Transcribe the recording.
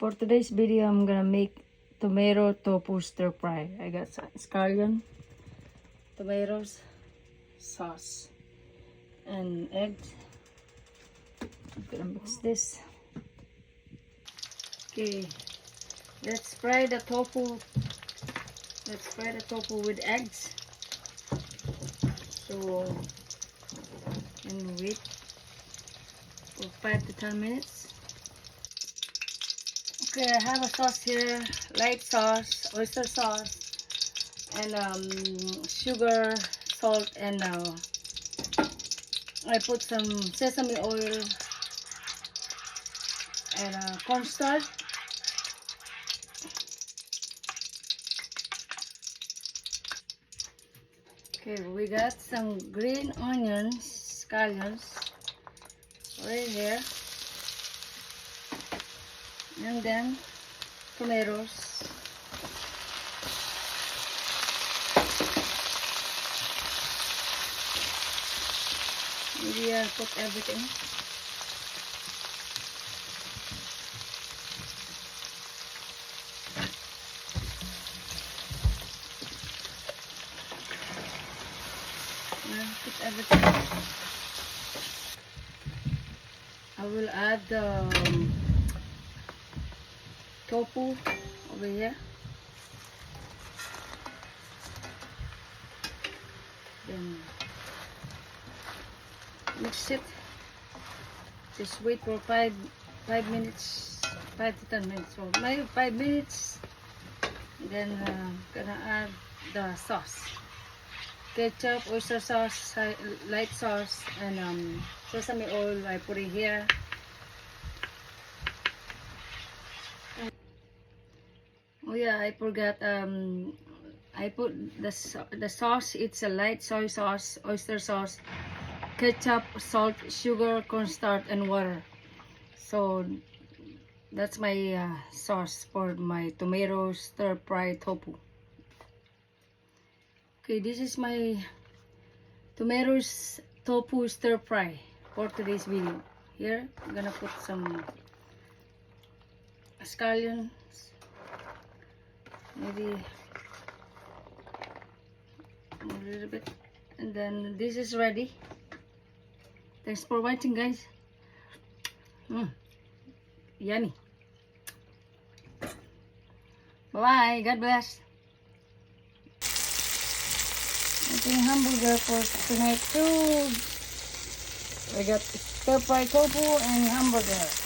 For today's video, I'm gonna make tomato tofu stir fry. I got some scallion, tomatoes, sauce, and eggs. I'm gonna mix this. Okay, let's fry the tofu. Let's fry the tofu with eggs. So, and wait for 5 to 10 minutes. Okay, I have a sauce here, light sauce, oyster sauce, and sugar, salt, and I put some sesame oil and cornstarch. Okay, we got some green onions, scallions, right here. And then tomatoes. Maybe I'll put everything. I'll put everything. I will add the tofu over here. Then mix it. Just wait for 5 minutes, 5 to 10 minutes. So maybe 5 minutes. Then gonna add the sauce. Ketchup, oyster sauce, light sauce, and sesame oil. I put it here. Oh yeah, I forgot. I put the sauce. It's a light soy sauce, oyster sauce, ketchup, salt, sugar, cornstarch, and water. So that's my sauce for my tomato stir fry tofu. Okay, this is my tomatoes tofu stir fry for today's video. Here, I'm gonna put some scallions. Maybe a little bit, and then this is ready. Thanks for watching, guys. Yummy. Bye bye. God bless. Making hamburger for tonight too. I got stir fry tofu and hamburger.